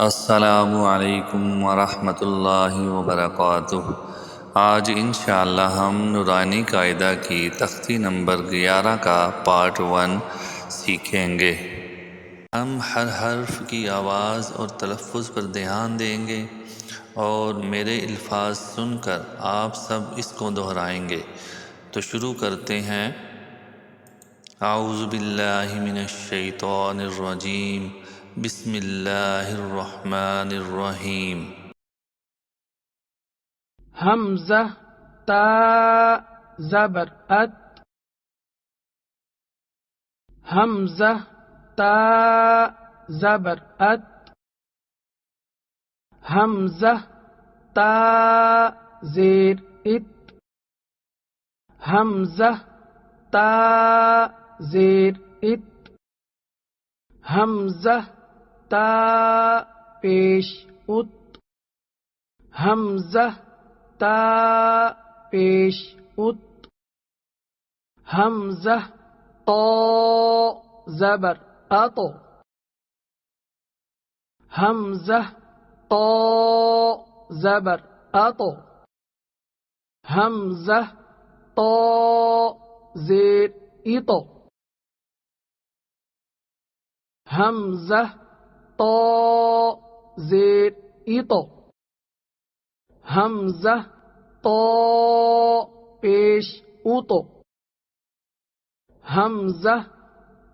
السلام علیکم ورحمۃ اللہ وبرکاتہ۔ آج انشاءاللہ ہم نورانی قاعدہ کی تختی نمبر 11 کا پارٹ 1 سیکھیں گے۔ ہم ہر حرف کی آواز اور تلفظ پر دھیان دیں گے اور میرے الفاظ سن کر آپ سب اس کو دہرائیں گے۔ تو شروع کرتے ہیں۔ اعوذ باللہ من الشیطان الرجیم، بسم اللہ الرحمن الرحیم۔ حمزہ تا زبر ات، حمزہ تا زبر ات، حمزہ تا زیر ات، حمزہ تا زیر ات، حمزہ تا پیش ات، حمزہ تا پیش ات، حمزہ طا زبر اطو، حمزہ طا زبر اطو، حمزہ طا زیر اطو، حمزہ طا زیر اطو، حمزہ طا پیش اتو، حمزہ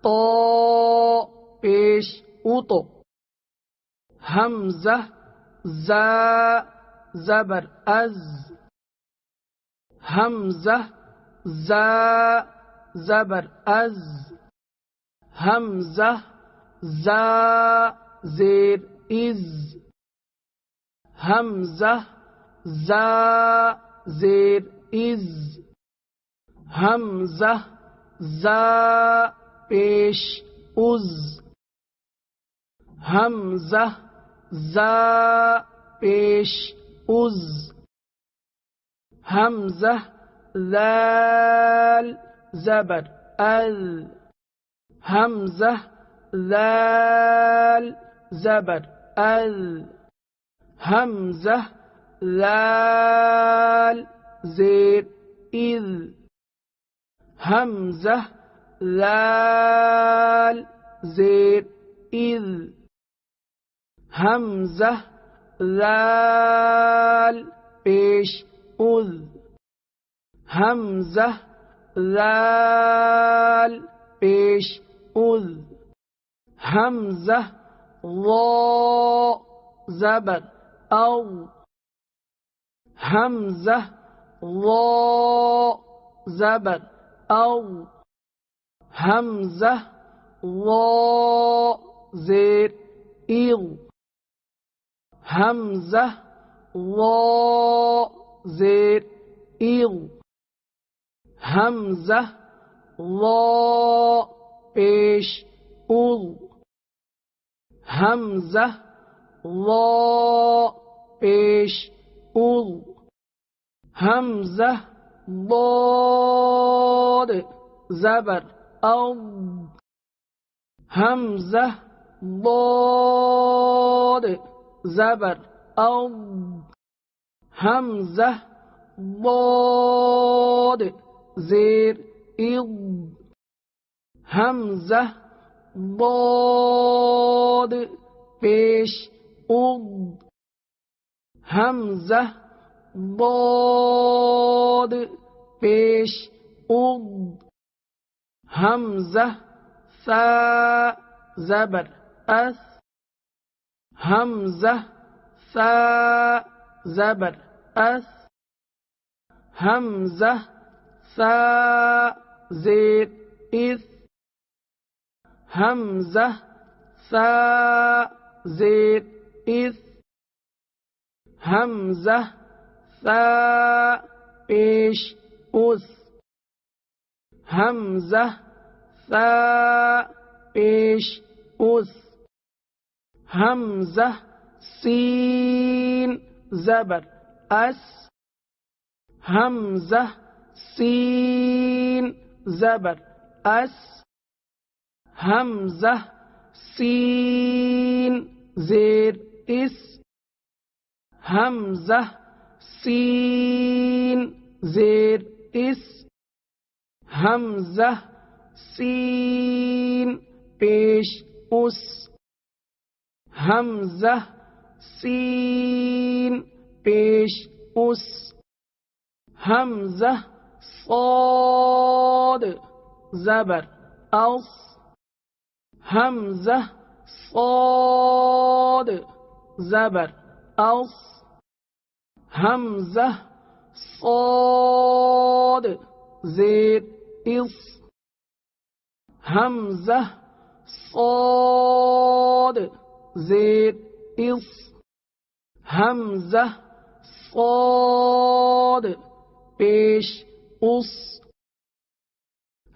طا پیش اتو، حمزہ زا زبر از، حمزہ زا زبر از، حمزہ زا زیر از، حمزہ زا زیر از، حمزہ زا پیش از، حمزہ زا پیش از، حمزہ ذال زبر ال، حمزہ ذال زبر ال، حمزہ ذال زیر اذ، حمزہ ذال زیر اذ، حمزہ ذال پیش اذ، حمزہ ذال پیش اذ، حمزہ ضا زبر او، حمزہ ضا زبر او، حمزہ ضا زیر اغ، حمزہ ضا زیر اغ، حمزہ ضا پیش اغ، حمزہ ضا پیش اغ، حمزہ ضاد زبر او، حمزہ ضاد زبر او، حمزہ ضاد زیر اض، حمزہ ضاد پیش اض، حمزہ ضاد پیش اض، حمزہ ثا زبر اس، حمزہ ثا زبر اس، حمزہ ثا زیر اس، حمزہ ثا زیر اس، حمزہ ثا پیش اس، حمزہ ثا پیش اس، حمزہ سین زبر اس، حمزہ سین زبر اس، حمزہ سین زیر اس حمزہ سین زیر اس حمزہ سین پیش اس حمزہ سین پیش اس حمزہ صاد زبر اس حمزہ صاد زبر اس حمزہ صاد زیر اس حمزہ صاد زیر اس حمزہ صاد پیش اس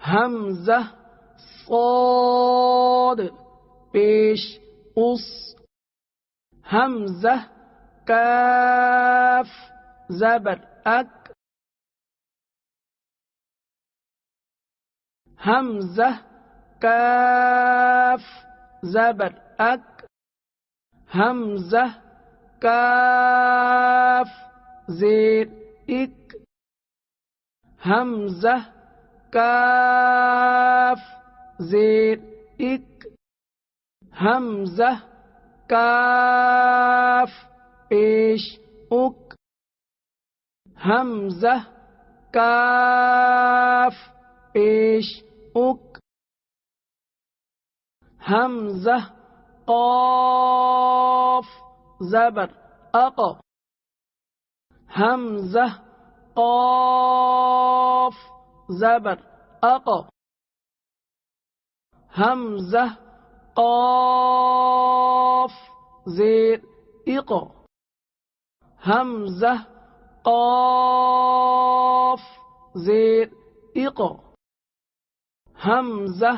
حمزہ صاد پیش اس حمزہ کاف زبر اک حمزہ کاف زبر اک حمزہ کاف زیر اک حمزہ کاف زیر اک حمزہ کاف پیش اک حمزہ کاف پیش اک حمزہ قاف زبر اق حمزہ قاف زبر اق حمزہ قاف زیر اق حمزہ قاف زیر اق حمزہ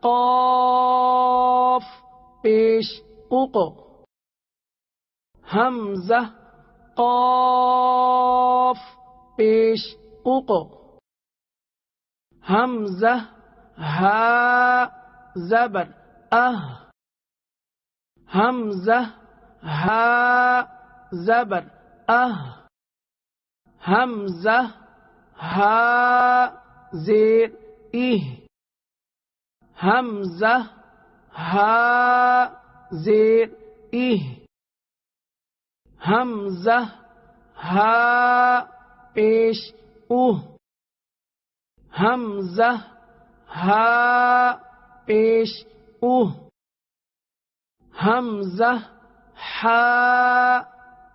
قاف پیش اق حمزہ قاف پیش اق حمزہ ہا زبر حمزہ ہا زبر حمزہ ہا زیر حمزہ ہا زیر حمزہ ہا پیش حمزہ ہا پیش حمزہ ہا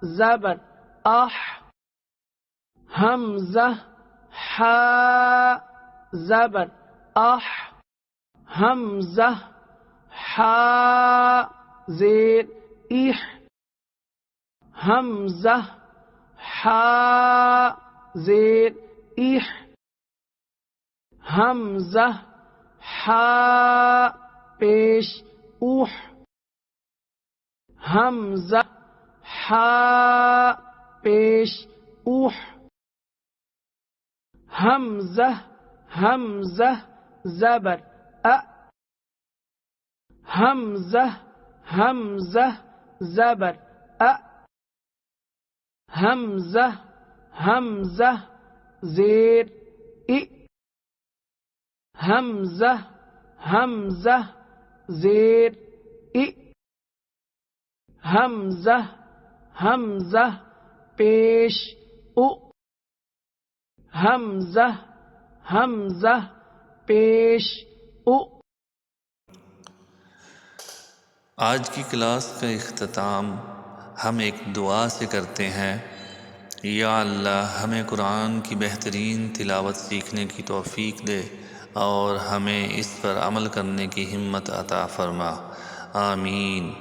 زبر حمزہ ہا زبر حمزہ ہا زیر حمزہ ہا زیر حمزہ ہا پیش حمزہ ہا پیش حمزہ حمزہ زبر حمزہ حمزہ زبر حمزہ حمزہ زیر حمزہ حمزہ زیر حمزہ حمزہ پیش حمزہ حمزہ پیش آج کی کلاس کا اختتام ہم ایک دعا سے کرتے ہیں۔ یا اللہ ہمیں قرآن کی بہترین تلاوت سیکھنے کی توفیق دے اور ہمیں اس پر عمل کرنے کی ہمت عطا فرما، آمین۔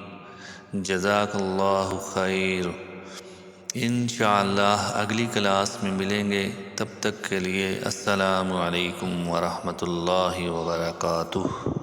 جزاک اللہ خیر۔ انشاءاللہ اگلی کلاس میں ملیں گے، تب تک کے لیے السلام علیکم ورحمۃ اللہ وبرکاتہ۔